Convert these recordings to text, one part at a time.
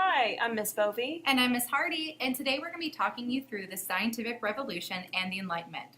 Hi, I'm Miss Bovey. And I'm Miss Hardy, and today we're going to be talking you through the scientific revolution and the Enlightenment.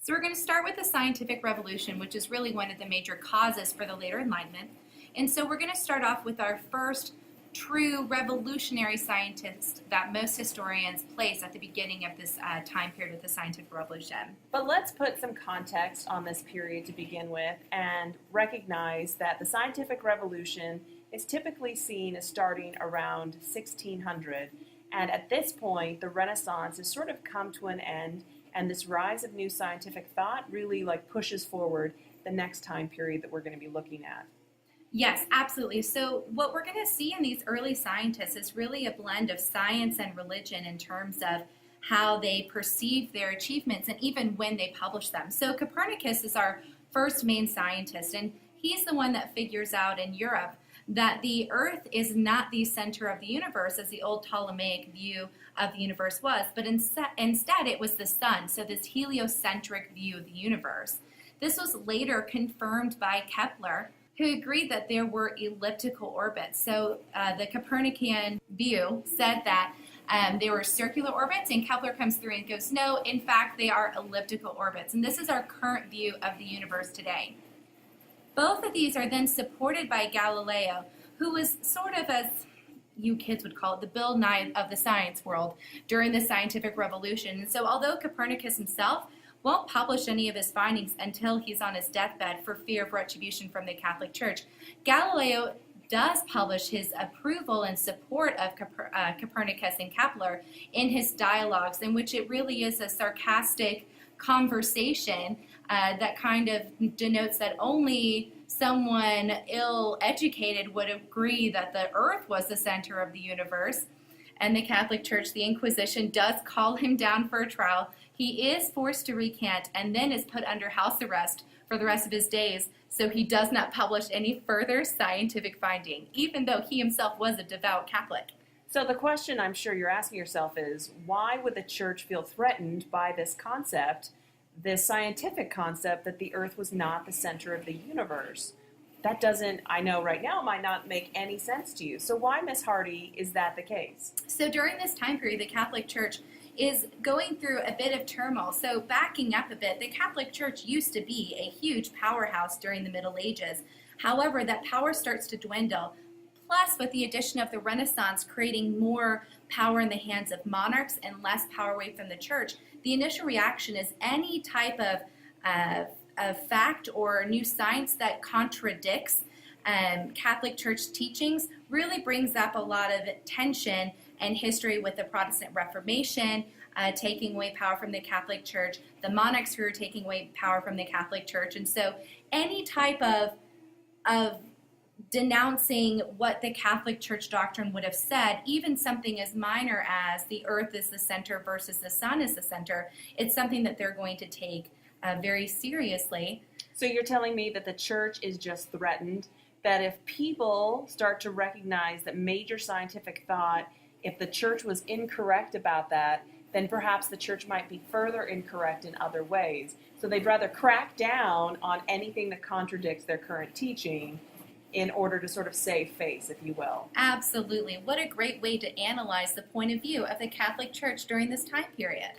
So we're going to start with the scientific revolution, which is really one of the major causes for the later Enlightenment. And so we're going to start off with our first true revolutionary scientist that most historians place at the beginning of this time period of the scientific revolution. But let's put some context on this period to begin with and recognize that the scientific revolution is typically seen as starting around 1600. And at this point, the Renaissance has sort of come to an end, and this rise of new scientific thought really pushes forward the next time period that we're going to be looking at. Yes, absolutely. So what we're going to see in these early scientists is really a blend of science and religion in terms of how they perceive their achievements and even when they publish them. So Copernicus is our first main scientist, and he's the one that figures out in Europe that the Earth is not the center of the universe as the old Ptolemaic view of the universe was, but instead it was the sun, so this heliocentric view of the universe. This was later confirmed by Kepler, who agreed that there were elliptical orbits. So the Copernican view said that they were circular orbits, and Kepler comes through and goes, no, in fact, they are elliptical orbits. And this is our current view of the universe today. Both of these are then supported by Galileo, who was sort of, as you kids would call it, the Bill Nye of the science world during the scientific revolution. And so although Copernicus himself won't publish any of his findings until he's on his deathbed for fear of retribution from the Catholic Church, Galileo does publish his approval and support of Copernicus and Kepler in his dialogues, in which it really is a sarcastic conversation that kind of denotes that only someone ill-educated would agree that the earth was the center of the universe. And the Catholic Church, the Inquisition, does call him down for a trial. He is forced to recant and then is put under house arrest for the rest of his days, so he does not publish any further scientific finding, even though he himself was a devout Catholic. So the question I'm sure you're asking yourself is, why would the church feel threatened by this concept, this scientific concept that the earth was not the center of the universe? That doesn't, I know right now, might not make any sense to you. So why, Miss Hardy, is that the case? So during this time period, the Catholic Church is going through a bit of turmoil. So backing up a bit, the Catholic Church used to be a huge powerhouse during the Middle Ages. However, that power starts to dwindle. Plus, with the addition of the Renaissance creating more power in the hands of monarchs and less power away from the church, the initial reaction is any type of fact or new science that contradicts Catholic Church teachings really brings up a lot of tension and history with the Protestant Reformation, taking away power from the Catholic Church, the monarchs who are taking away power from the Catholic Church. And so any type of denouncing what the Catholic Church doctrine would have said, even something as minor as the earth is the center versus the sun is the center, it's something that they're going to take very seriously. So you're telling me that the church is just threatened, that if people start to recognize that major scientific thought, if the church was incorrect about that, then perhaps the church might be further incorrect in other ways. So they'd rather crack down on anything that contradicts their current teaching in order to sort of save face, if you will. Absolutely. What a great way to analyze the point of view of the Catholic Church during this time period.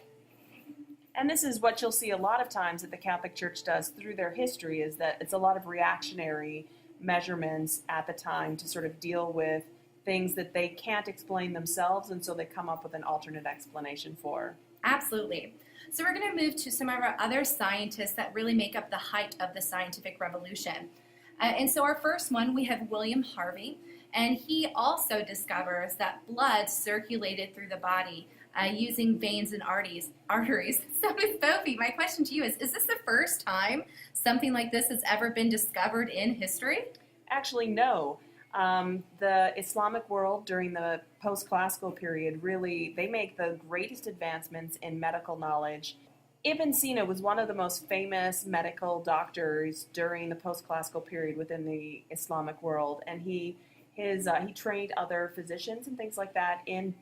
And this is what you'll see a lot of times that the Catholic Church does through their history, is that it's a lot of reactionary measurements at the time to sort of deal with things that they can't explain themselves, and so they come up with an alternate explanation for. Absolutely. So we're going to move to some of our other scientists that really make up the height of the scientific revolution. And so our first one, we have William Harvey, and he also discovers that blood circulated through the body using veins and arteries. So Ms. Bovey, my question to you is this the first time something like this has ever been discovered in history? Actually, no. The Islamic world during the post-classical period, really, they make the greatest advancements in medical knowledge. Ibn Sina was one of the most famous medical doctors during the post-classical period within the Islamic world, and he trained other physicians and things like that in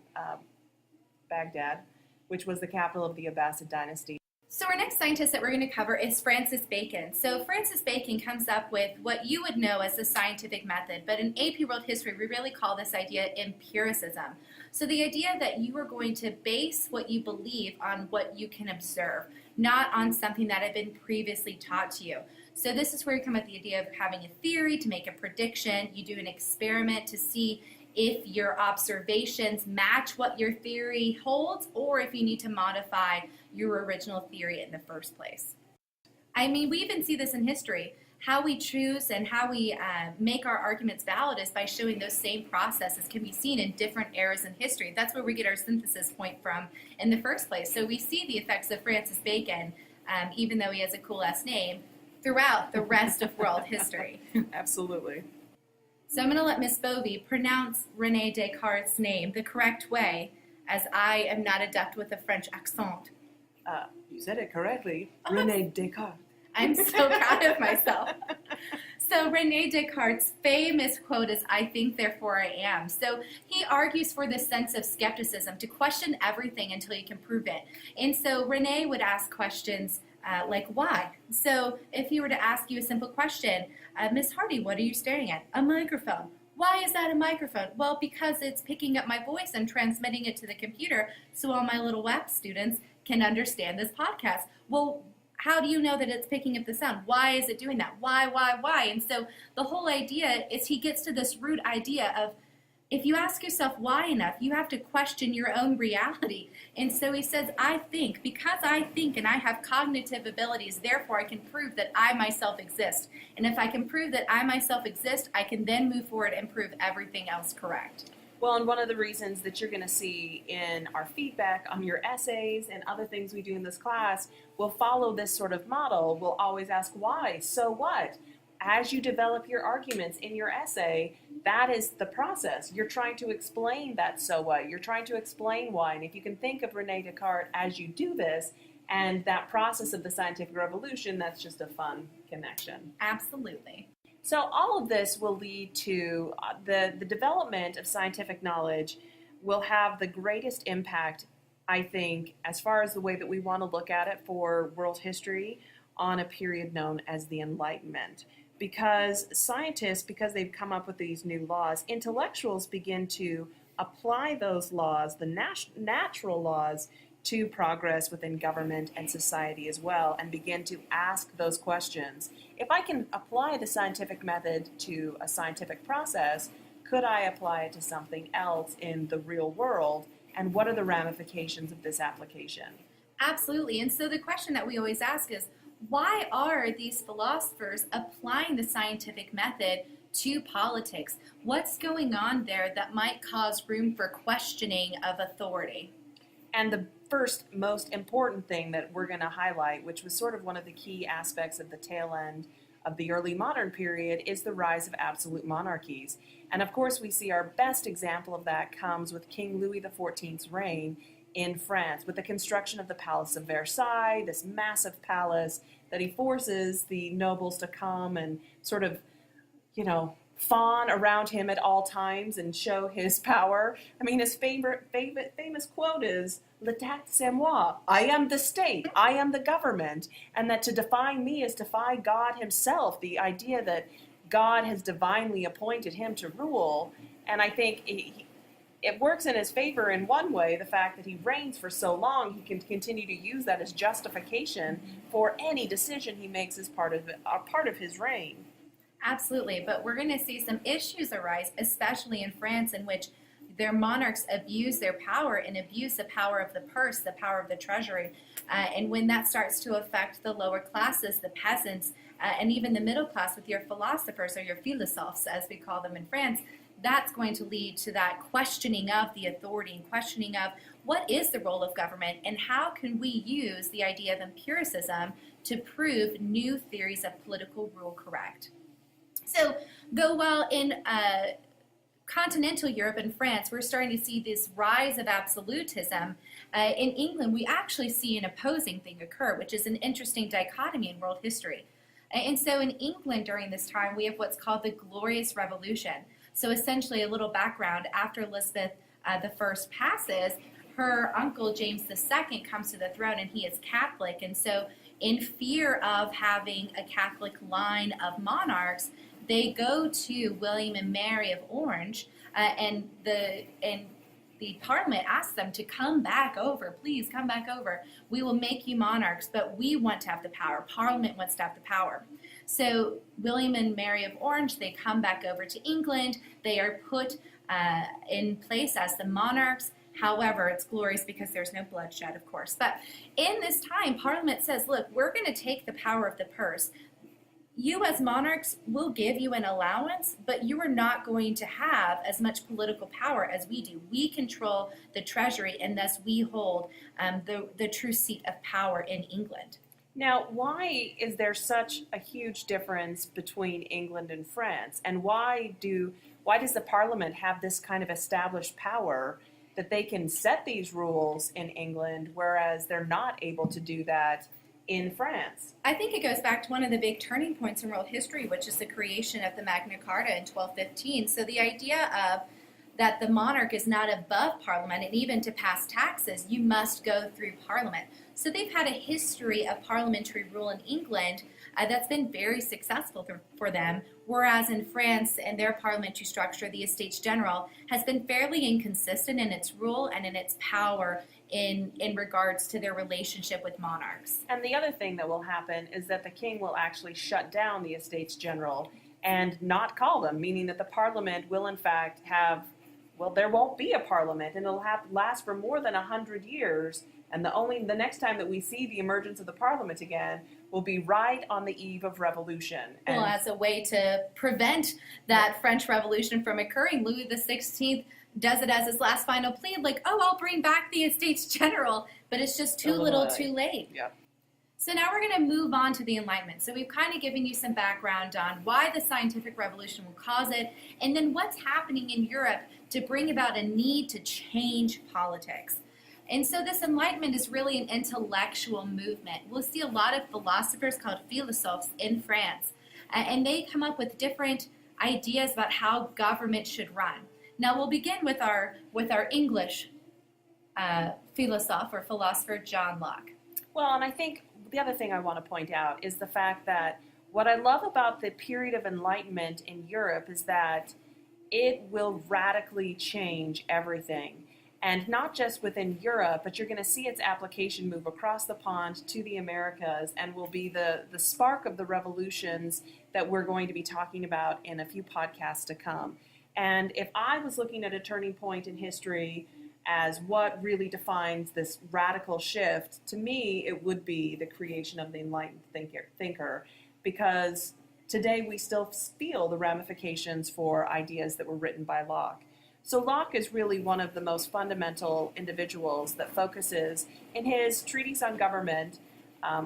Baghdad, which was the capital of the Abbasid dynasty. So our next scientist that we're going to cover is Francis Bacon. So Francis Bacon comes up with what you would know as the scientific method, but in AP World History, we really call this idea empiricism. So the idea that you are going to base what you believe on what you can observe, not on something that had been previously taught to you. So this is where you come up with the idea of having a theory to make a prediction. You do an experiment to see if your observations match what your theory holds, or if you need to modify your original theory in the first place. I mean, we even see this in history. How we choose and how we make our arguments valid is by showing those same processes can be seen in different eras in history. That's where we get our synthesis point from in the first place. So we see the effects of Francis Bacon, even though he has a cool last name, throughout the rest of world history. Absolutely. So I'm going to let Miss Bovey pronounce René Descartes' name the correct way, as I am not adept with a French accent. You said it correctly. René Descartes. I'm so proud of myself. So René Descartes' famous quote is, "I think, therefore I am." So he argues for this sense of skepticism, to question everything until you can prove it. And so René would ask questions like, why? So if he were to ask you a simple question, Miss Hardy, what are you staring at? A microphone. Why is that a microphone? Well, because it's picking up my voice and transmitting it to the computer so all my little WAP students can understand this podcast. Well, how do you know that it's picking up the sound? Why is it doing that? Why? And so the whole idea is he gets to this root idea of, if you ask yourself why enough, you have to question your own reality. And so he says, I think, because I think and I have cognitive abilities, therefore I can prove that I myself exist. And if I can prove that I myself exist, I can then move forward and prove everything else correct. Well, and one of the reasons that you're going to see in our feedback on your essays and other things we do in this class, we'll follow this sort of model. We'll always ask why, so what? As you develop your arguments in your essay, that is the process. You're trying to explain that so what. You're trying to explain why. And if you can think of René Descartes as you do this, and that process of the scientific revolution, that's just a fun connection. Absolutely. So all of this will lead to the development of scientific knowledge will have the greatest impact, I think, as far as the way that we want to look at it for world history on a period known as the Enlightenment. Because scientists, because they've come up with these new laws, intellectuals begin to apply those laws, the natural laws, to progress within government and society as well, and begin to ask those questions. If I can apply the scientific method to a scientific process, could I apply it to something else in the real world? And what are the ramifications of this application? Absolutely. And so the question that we always ask is, why are these philosophers applying the scientific method to politics? What's going on there that might cause room for questioning of authority? And the first most important thing that we're going to highlight, which was sort of one of the key aspects of the tail end of the early modern period, is the rise of absolute monarchies. And of course, we see our best example of that comes with King Louis XIV's reign in France, with the construction of the Palace of Versailles, this massive palace that he forces the nobles to come and sort of, fawn around him at all times and show his power. I mean, his famous quote is, "L'état c'est moi," I am the state, I am the government, and that to define me is to defy God himself, the idea that God has divinely appointed him to rule. And I think it works in his favor in one way, the fact that he reigns for so long, he can continue to use that as justification for any decision he makes as part of his reign. Absolutely, but we're going to see some issues arise, especially in France, in which their monarchs abuse their power and abuse the power of the purse, the power of the treasury. And when that starts to affect the lower classes, the peasants, and even the middle class with your philosophers or your philosophes, as we call them in France, that's going to lead to that questioning of the authority and questioning of what is the role of government and how can we use the idea of empiricism to prove new theories of political rule correct. So, though while in continental Europe and France, we're starting to see this rise of absolutism, in England, we actually see an opposing thing occur, which is an interesting dichotomy in world history. And so in England during this time, we have what's called the Glorious Revolution. So essentially, a little background, after Elizabeth I passes, her uncle James II comes to the throne, and he is Catholic, and so in fear of having a Catholic line of monarchs, they go to William and Mary of Orange, and the Parliament asks them to come back over. Please come back over. We will make you monarchs, but we want to have the power. Parliament wants to have the power. So William and Mary of Orange, they come back over to England. They are put in place as the monarchs. However, it's glorious because there's no bloodshed, of course. But in this time, Parliament says, look, we're going to take the power of the purse. You as monarchs will give you an allowance, but you are not going to have as much political power as we do. We control the treasury, and thus we hold the true seat of power in England. Now, why is there such a huge difference between England and France? And why does the Parliament have this kind of established power that they can set these rules in England, whereas they're not able to do that in France? I think it goes back to one of the big turning points in world history, which is the creation of the Magna Carta in 1215. So the idea of that the monarch is not above Parliament, and even to pass taxes, you must go through Parliament. So they've had a history of parliamentary rule in England that's been very successful for them, whereas in France and their parliamentary structure, the Estates General has been fairly inconsistent in its rule and in its power in regards to their relationship with monarchs. And the other thing that will happen is that the king will actually shut down the Estates General and not call them, meaning that the Parliament will in fact have, well, there won't be a Parliament, and it'll last for more than 100 years. And the next time that we see the emergence of the Parliament again will be right on the eve of revolution. And well, as a way to prevent that French Revolution from occurring, Louis XVI does it as his last final plea, like, oh, I'll bring back the Estates General, but it's just too little too late. Yep. So now we're going to move on to the Enlightenment. So we've kind of given you some background on why the scientific revolution will cause it, and then what's happening in Europe to bring about a need to change politics. And so this Enlightenment is really an intellectual movement. We'll see a lot of philosophers called philosophes in France, and they come up with different ideas about how government should run. Now we'll begin with our English philosopher John Locke. Well, and I think the other thing I want to point out is the fact that what I love about the period of Enlightenment in Europe is that it will radically change everything. And not just within Europe, but you're going to see its application move across the pond to the Americas and will be the spark of the revolutions that we're going to be talking about in a few podcasts to come. And if I was looking at a turning point in history as what really defines this radical shift, to me it would be the creation of the Enlightened thinker, because today we still feel the ramifications for ideas that were written by Locke. So Locke is really one of the most fundamental individuals that focuses in his treatise on government,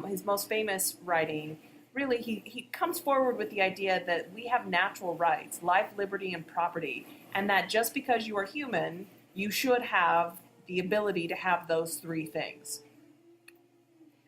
his most famous writing. Really, he comes forward with the idea that we have natural rights, life, liberty, and property, and that just because you are human, you should have the ability to have those three things.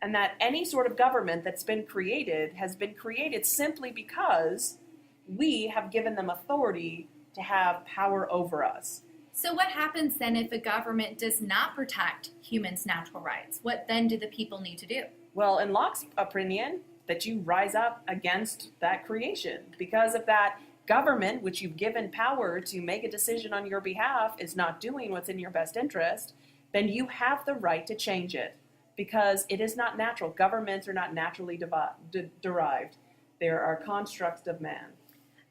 And that any sort of government that's been created has been created simply because we have given them authority to have power over us. So what happens then if a government does not protect humans' natural rights? What then do the people need to do? Well, in Locke's opinion, that you rise up against that creation. Because if that government, which you've given power to make a decision on your behalf, is not doing what's in your best interest, then you have the right to change it. Because it is not natural. Governments are not naturally derived. They are constructs of man.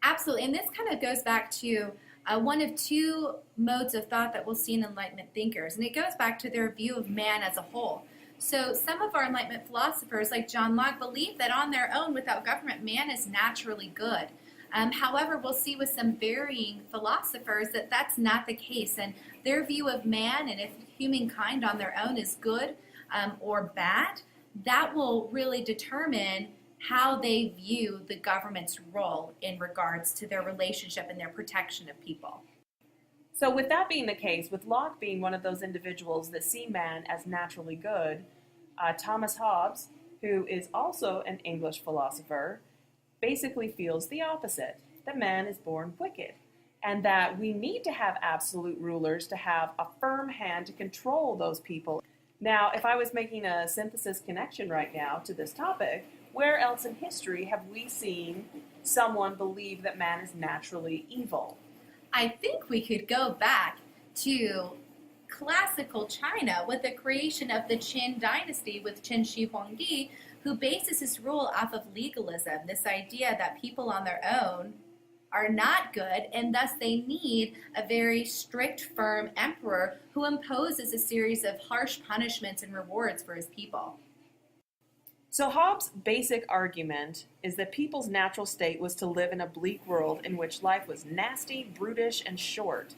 Absolutely, and this kind of goes back to one of two modes of thought that we'll see in Enlightenment thinkers, and it goes back to their view of man as a whole. So some of our Enlightenment philosophers, like John Locke, believe that on their own, without government, man is naturally good. However, we'll see with some varying philosophers that that's not the case, and their view of man, and if humankind on their own is good or bad, that will really determine how they view the government's role in regards to their relationship and their protection of people. So with that being the case, with Locke being one of those individuals that see man as naturally good, Thomas Hobbes, who is also an English philosopher, basically feels the opposite, that man is born wicked. and that we need to have absolute rulers to have a firm hand to control those people. Now, if I was making a synthesis connection right now to this topic, where else in history have we seen someone believe that man is naturally evil? I think we could go back to classical China with the creation of the Qin dynasty with Qin Shi Huangdi, who bases his rule off of legalism, this idea that people on their own are not good, and thus they need a very strict, firm emperor who imposes a series of harsh punishments and rewards for his people. So Hobbes' basic argument is that people's natural state was to live in a bleak world in which life was nasty, brutish, and short.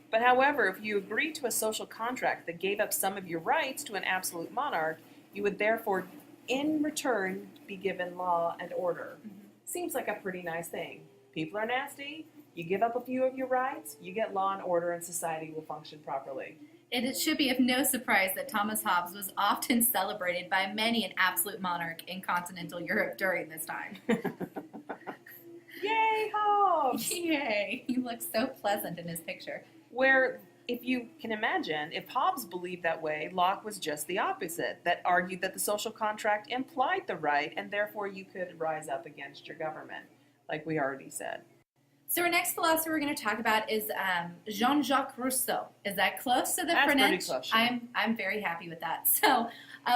But however, if you agreed to a social contract that gave up some of your rights to an absolute monarch, you would therefore, in return, be given law and order. Seems like a pretty nice thing. People are nasty, you give up a few of your rights, you get law and order, and society will function properly. It should be of no surprise that Thomas Hobbes was often celebrated by many an absolute monarch in continental Europe during this time. Yay, Hobbes! Yay! He looks so pleasant in his picture. Where, if you can imagine, if Hobbes believed that way, Locke was just the opposite, that argued that the social contract implied the right, and therefore you could rise up against your government, like we already said. So our next philosopher we're going to talk about is Jean-Jacques Rousseau. Is that close to the That's French? pretty close. Yeah. I'm very happy with that. So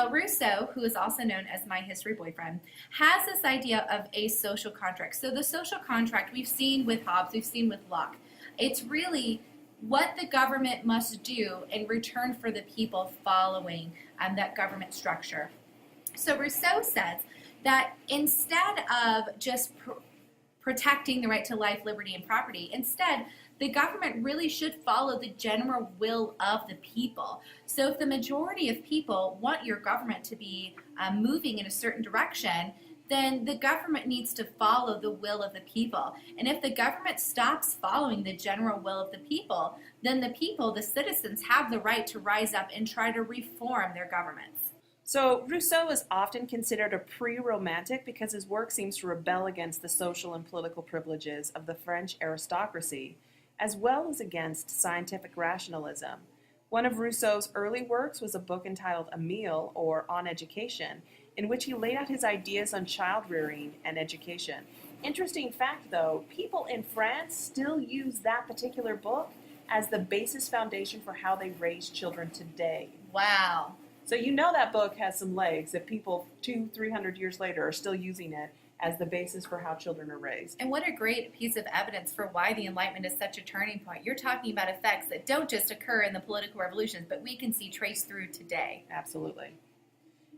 Rousseau, who is also known as my history boyfriend, has this idea of a social contract. So the social contract we've seen with Hobbes, we've seen with Locke. It's really what the government must do in return for the people following that government structure. So Rousseau says that instead of just protecting the right to life, liberty, and property, instead, the government really should follow the general will of the people. So if the majority of people want your government to be moving in a certain direction, then the government needs to follow the will of the people. And if the government stops following the general will of the people, then the people, the citizens, have the right to rise up and try to reform their governments. So Rousseau is often considered a pre-romantic because his work seems to rebel against the social and political privileges of the French aristocracy, as well as against scientific rationalism. One of Rousseau's early works was a book entitled Emile, or On Education, in which he laid out his ideas on child rearing and education. Interesting fact, though, people in France still use that particular book as the basis foundation for how they raise children today. Wow. So you know that book has some legs if people 200-300 years later are still using it as the basis for how children are raised. And what a great piece of evidence for why the Enlightenment is such a turning point. You're talking about effects that don't just occur in the political revolutions, but we can see traced through today. Absolutely.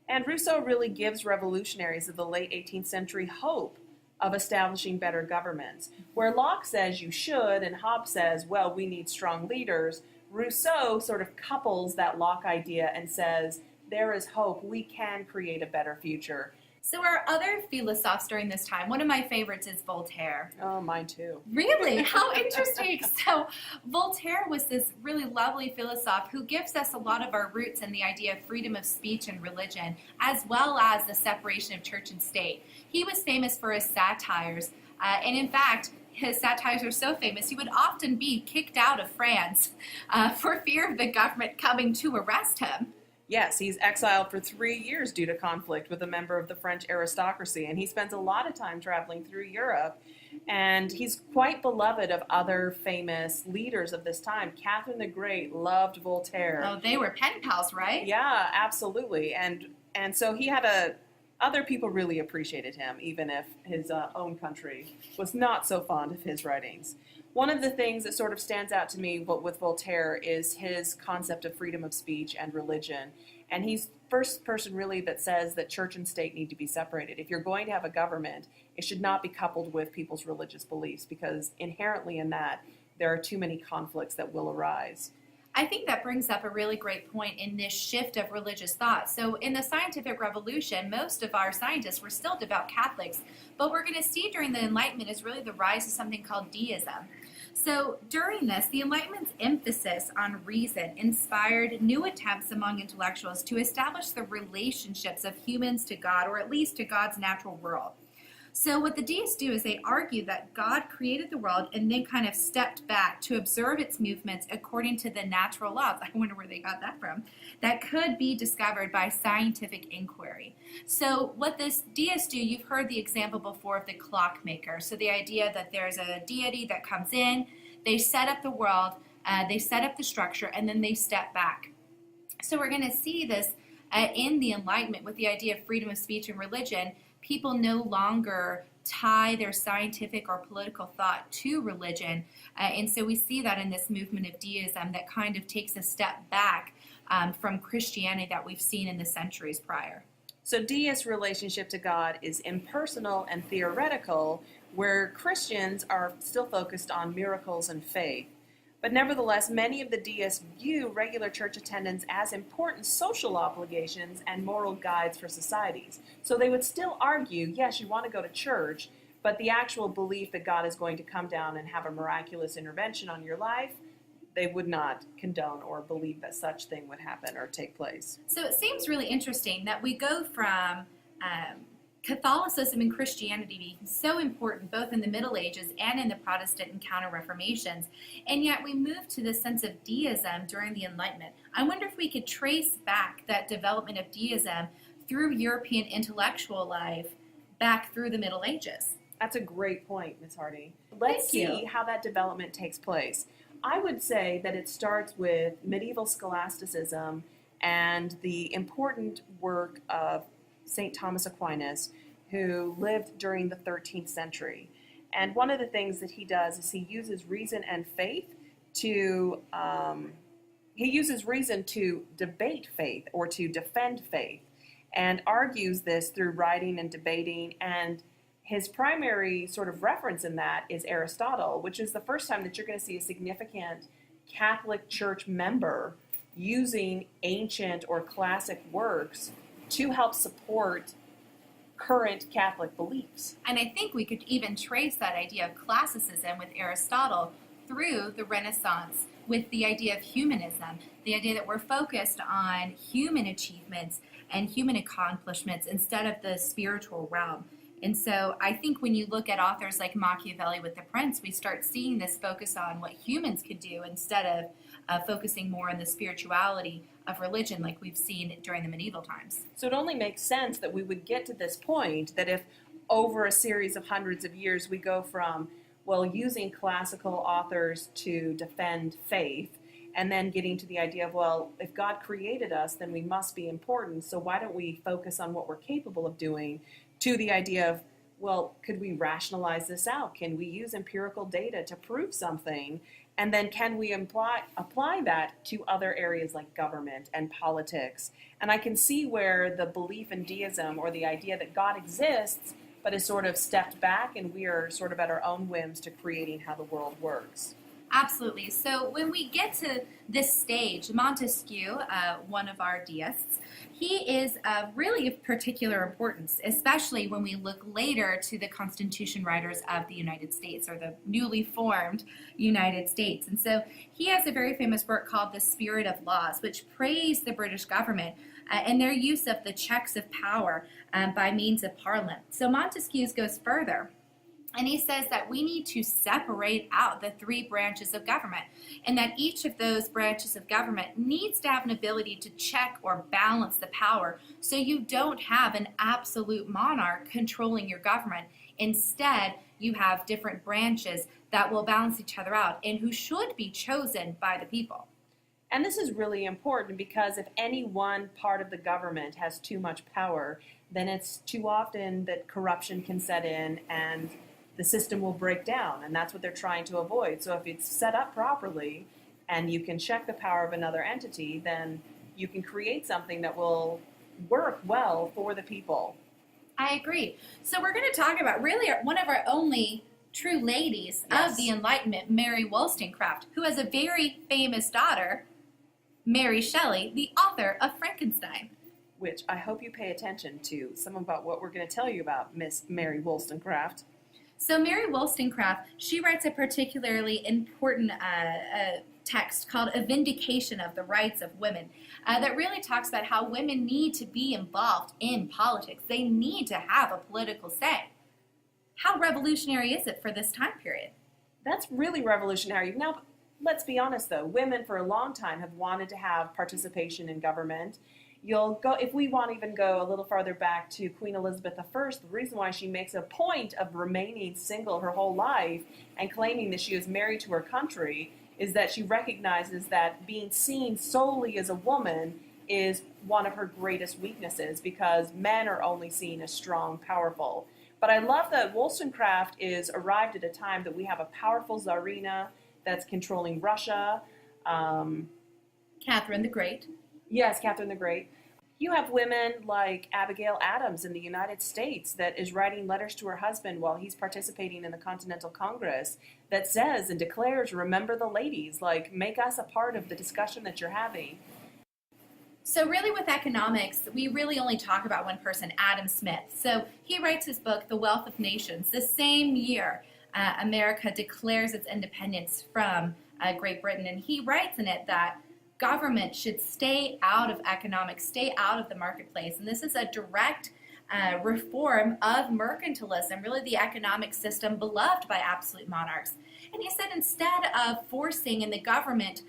And Rousseau really gives revolutionaries of the late 18th century hope of establishing better governments. Where Locke says you should and Hobbes says, well, we need strong leaders, Rousseau sort of couples that Locke idea and says, there is hope, we can create a better future. So our other philosophers during this time, one of my favorites is Voltaire. Oh, mine too. Really? How interesting. So Voltaire was this really lovely philosopher who gives us a lot of our roots in the idea of freedom of speech and religion, as well as the separation of church and state. He was famous for his satires, and in fact, his satires are so famous, he would often be kicked out of France for fear of the government coming to arrest him. Yes, he's exiled for 3 years due to conflict with a member of the French aristocracy, and he spends a lot of time traveling through Europe. And he's quite beloved of other famous leaders of this time. Catherine the Great loved Voltaire. Oh, they were pen pals, right? Yeah, absolutely. And so he had other people really appreciated him, even if his own country was not so fond of his writings. One of the things that sort of stands out to me with Voltaire is his concept of freedom of speech and religion. And he's the first person really that says that church and state need to be separated. If you're going to have a government, it should not be coupled with people's religious beliefs, because inherently in that, there are too many conflicts that will arise. I think that brings up a really great point in this shift of religious thought. So in the scientific revolution, most of our scientists were still devout Catholics, but what we're going to see during the Enlightenment is really the rise of something called deism. So during this, the Enlightenment's emphasis on reason inspired new attempts among intellectuals to establish the relationships of humans to God, or at least to God's natural world. So what the deists do is they argue that God created the world and then kind of stepped back to observe its movements according to the natural laws. I wonder where they got that from. That could be discovered by scientific inquiry. So what this deists do, you've heard the example before of the clockmaker. So the idea that there's a deity that comes in, they set up the world, they set up the structure, and then they step back. So we're going to see this in the Enlightenment with the idea of freedom of speech and religion. People no longer tie their scientific or political thought to religion. And so we see that in this movement of deism that kind of takes a step back from Christianity that we've seen in the centuries prior. So deist relationship to God is impersonal and theoretical, where Christians are still focused on miracles and faith. But nevertheless, many of the deists view regular church attendance as important social obligations and moral guides for societies. So they would still argue, yes, you want to go to church, but the actual belief that God is going to come down and have a miraculous intervention on your life, they would not condone or believe that such thing would happen or take place. So it seems really interesting that we go from Catholicism and Christianity being so important both in the Middle Ages and in the Protestant and Counter-Reformations, and yet we move to the sense of deism during the Enlightenment. I wonder if we could trace back that development of deism through European intellectual life back through the Middle Ages. That's a great point, Ms. Hardy. Let's see how that development takes place. I would say that it starts with medieval scholasticism and the important work of St. Thomas Aquinas, who lived during the 13th century. And one of the things that he does is he uses reason and faith to debate faith or to defend faith, and argues this through writing and debating. And his primary sort of reference in that is Aristotle, which is the first time that you're going to see a significant Catholic Church member using ancient or classic works to help support current Catholic beliefs. And I think we could even trace that idea of classicism with Aristotle through the Renaissance with the idea of humanism, the idea that we're focused on human achievements and human accomplishments instead of the spiritual realm. And so I think when you look at authors like Machiavelli with The Prince, we start seeing this focus on what humans could do instead of focusing more on the spirituality of religion like we've seen during the medieval times. So it only makes sense that we would get to this point, that if over a series of hundreds of years we go from, well, using classical authors to defend faith, and then getting to the idea of, well, if God created us, then we must be important, so why don't we focus on what we're capable of doing, to the idea of, well, could we rationalize this out? Can we use empirical data to prove something? And then can we apply that to other areas like government and politics? And I can see where the belief in deism, or the idea that God exists, but is sort of stepped back and we are sort of at our own whims to creating how the world works. Absolutely. So when we get to this stage, Montesquieu, one of our deists, he is really of particular importance, especially when we look later to the Constitution writers of the United States, or the newly formed United States. And so he has a very famous work called The Spirit of Laws, which praised the British government and their use of the checks of power by means of Parliament. So Montesquieu goes further. And he says that we need to separate out the three branches of government, and that each of those branches of government needs to have an ability to check or balance the power, so you don't have an absolute monarch controlling your government. Instead, you have different branches that will balance each other out and who should be chosen by the people. And this is really important, because if any one part of the government has too much power, then it's too often that corruption can set in and the system will break down, and that's what they're trying to avoid. So if it's set up properly and you can check the power of another entity, then you can create something that will work well for the people. I agree. So we're going to talk about really one of our only true ladies of the Enlightenment, Mary Wollstonecraft, who has a very famous daughter, Mary Shelley, the author of Frankenstein. Which I hope you pay attention to, some about what we're going to tell you about Miss Mary Wollstonecraft. So Mary Wollstonecraft, she writes a particularly important text called A Vindication of the Rights of Women that really talks about how women need to be involved in politics. They need to have a political say. How revolutionary is it for this time period? That's really revolutionary. Now, let's be honest though, women for a long time have wanted to have participation in government. You'll go, if we want to even go a little farther back to Queen Elizabeth I, the reason why she makes a point of remaining single her whole life and claiming that she is married to her country is that she recognizes that being seen solely as a woman is one of her greatest weaknesses because men are only seen as strong, powerful. But I love that Wollstonecraft is arrived at a time that we have a powerful Tsarina that's controlling Russia. Catherine the Great. Yes, Catherine the Great. You have women like Abigail Adams in the United States that is writing letters to her husband while he's participating in the Continental Congress that says and declares, remember the ladies, like make us a part of the discussion that you're having. So really with economics, we really only talk about one person, Adam Smith. So he writes his book, The Wealth of Nations. The same year, America declares its independence from Great Britain. And he writes in it that government should stay out of economics, stay out of the marketplace. And this is a direct reform of mercantilism, really the economic system beloved by absolute monarchs. And he said instead of forcing and the government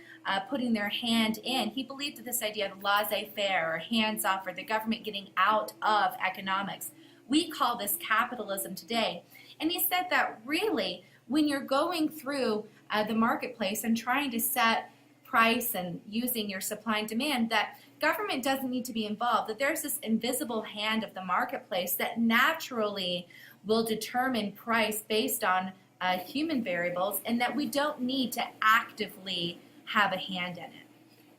putting their hand in, he believed that this idea of laissez-faire or hands-off or the government getting out of economics. We call this capitalism today. And he said that really when you're going through the marketplace and trying to set price and using your supply and demand, that government doesn't need to be involved, that there's this invisible hand of the marketplace that naturally will determine price based on human variables, and that we don't need to actively have a hand in it.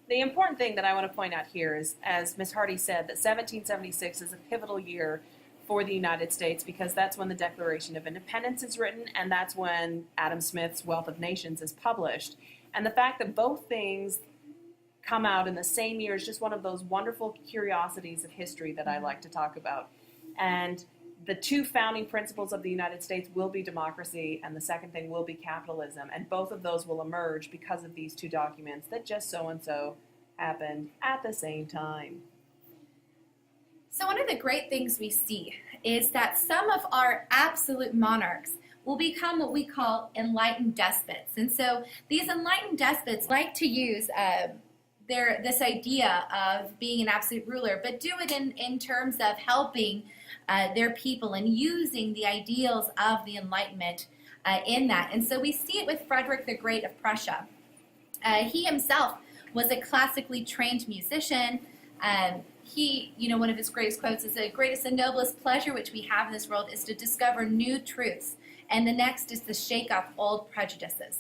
The important thing that I want to point out here is, as Ms. Hardy said, that 1776 is a pivotal year for the United States because that's when the Declaration of Independence is written and that's when Adam Smith's Wealth of Nations is published. And the fact that both things come out in the same year is just one of those wonderful curiosities of history that I like to talk about. And the two founding principles of the United States will be democracy, and the second thing will be capitalism. And both of those will emerge because of these two documents that just so-and-so happened at the same time. So one of the great things we see is that some of our absolute monarchs will become what we call enlightened despots. And so these enlightened despots like to use this idea of being an absolute ruler, but do it in terms of helping their people and using the ideals of the Enlightenment in that. And so we see it with Frederick the Great of Prussia. He himself was a classically trained musician. He, one of his greatest quotes is, the greatest and noblest pleasure which we have in this world is to discover new truths. And the next is to shake off old prejudices.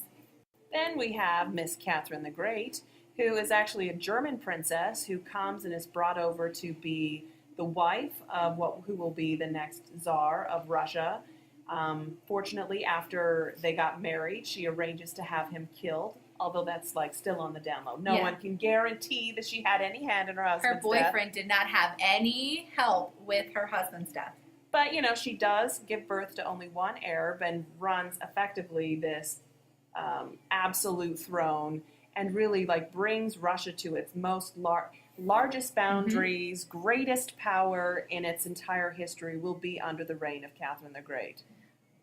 Then we have Miss Catherine the Great, who is actually a German princess who comes and is brought over to be the wife of who will be the next Tsar of Russia. Fortunately, after they got married, she arranges to have him killed, although that's still on the down low. No one can guarantee that she had any hand in her husband's death. Her boyfriend did not have any help with her husband's death. But, she does give birth to only one heir and runs effectively this absolute throne and really brings Russia to its most largest boundaries, greatest power in its entire history will be under the reign of Catherine the Great.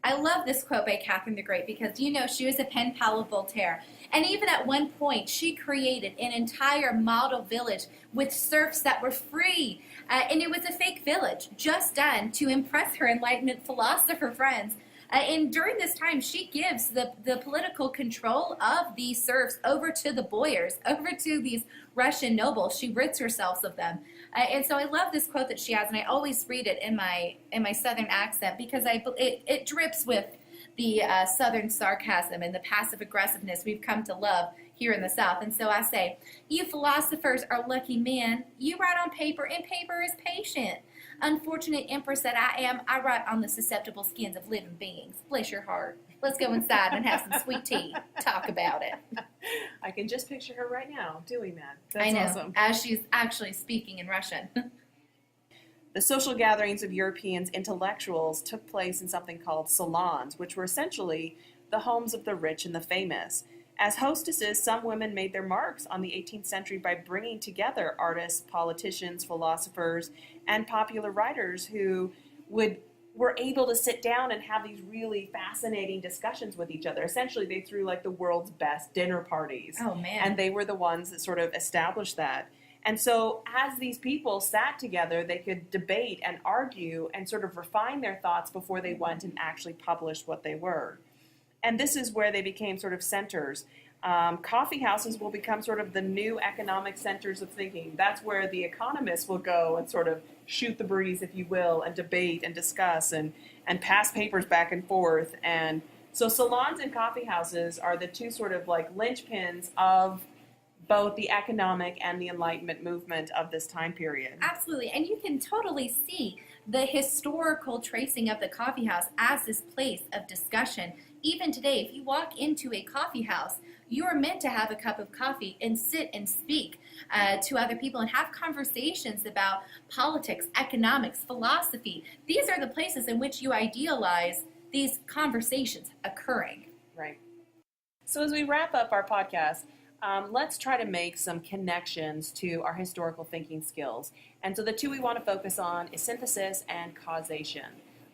I love this quote by Catherine the Great because, she was a pen pal of Voltaire. And even at one point, she created an entire model village with serfs that were free. And it was a fake village just done to impress her Enlightenment philosopher friends. And during this time, she gives the political control of these serfs over to the boyars, over to these Russian nobles. She rids herself of them. And so I love this quote that she has, and I always read it in my Southern accent because it drips with the Southern sarcasm and the passive aggressiveness we've come to love here in the South. And so I say, you philosophers are lucky men. You write on paper, and paper is patient. Unfortunate empress that I am, I write on the susceptible skins of living beings. Bless your heart. Let's go inside and have some sweet tea. Talk about it. I can just picture her right now doing that. That's I know, awesome. as she's actually speaking in Russian. The social gatherings of Europeans intellectuals took place in something called salons, which were essentially the homes of the rich and the famous. As hostesses, some women made their marks on the 18th century by bringing together artists, politicians, philosophers, and popular writers who would were able to sit down and have these really fascinating discussions with each other. Essentially, they threw like the world's best dinner parties. Oh, man. And they were the ones that sort of established that. And so as these people sat together, they could debate and argue and sort of refine their thoughts before they went and actually published what they were. And this is where they became sort of centers. Coffee houses will become sort of the new economic centers of thinking. That's where the economists will go and sort of shoot the breeze, if you will, and debate and discuss and pass papers back and forth. And so salons and coffee houses are the two sort of like linchpins of both the economic and the Enlightenment movement of this time period. Absolutely. And you can totally see the historical tracing of the coffee house as this place of discussion. Even today, if you walk into a coffee house, you are meant to have a cup of coffee and sit and speak to other people and have conversations about politics, economics, philosophy. These are the places in which you idealize these conversations occurring. Right. So as we wrap up our podcast, let's try to make some connections to our historical thinking skills. And so the two we want to focus on is synthesis and causation.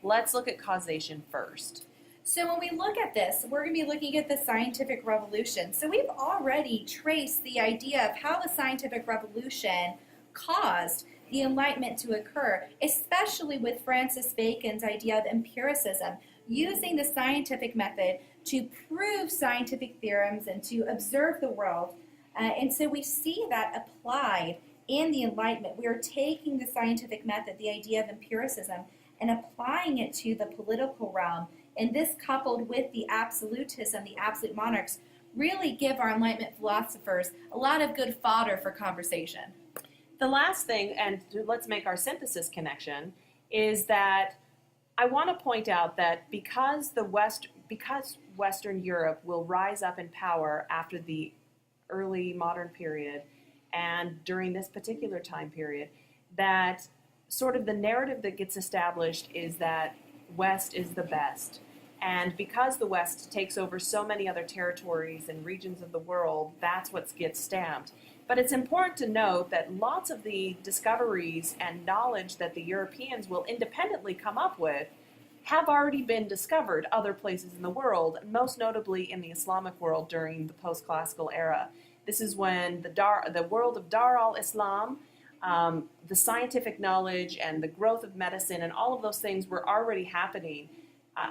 Let's look at causation first. So when we look at this, we're going to be looking at the scientific revolution. So we've already traced the idea of how the scientific revolution caused the Enlightenment to occur, especially with Francis Bacon's idea of empiricism, using the scientific method to prove scientific theorems and to observe the world. And so we see that applied in the Enlightenment. We are taking the scientific method, the idea of empiricism, and applying it to the political realm. And this, coupled with the absolutism, the absolute monarchs, really give our Enlightenment philosophers a lot of good fodder for conversation. The last thing, and let's make our synthesis connection, is that I want to point out that because Western Europe will rise up in power after the early modern period and during this particular time period, that sort of the narrative that gets established is that West is the best. And because the West takes over so many other territories and regions of the world, that's what gets stamped. But it's important to note that lots of the discoveries and knowledge that the Europeans will independently come up with have already been discovered other places in the world, most notably in the Islamic world during the post-classical era. This is when the world of Dar al-Islam, the scientific knowledge and the growth of medicine and all of those things were already happening.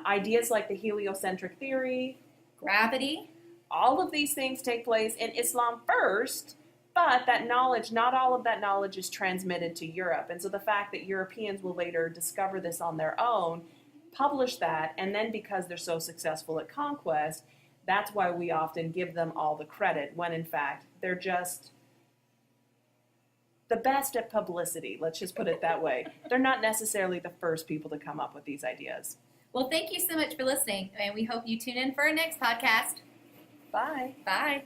Ideas like the heliocentric theory, Gravity. all of these things take place in Islam first, but that knowledge, not all of that knowledge is transmitted to Europe. And so the fact that Europeans will later discover this on their own, publish that, and then because they're so successful at conquest, that's why we often give them all the credit, when in fact they're just the best at publicity, let's just put it that way. They're not necessarily the first people to come up with these ideas. Well, thank you so much for listening, and we hope you tune in for our next podcast. Bye. Bye.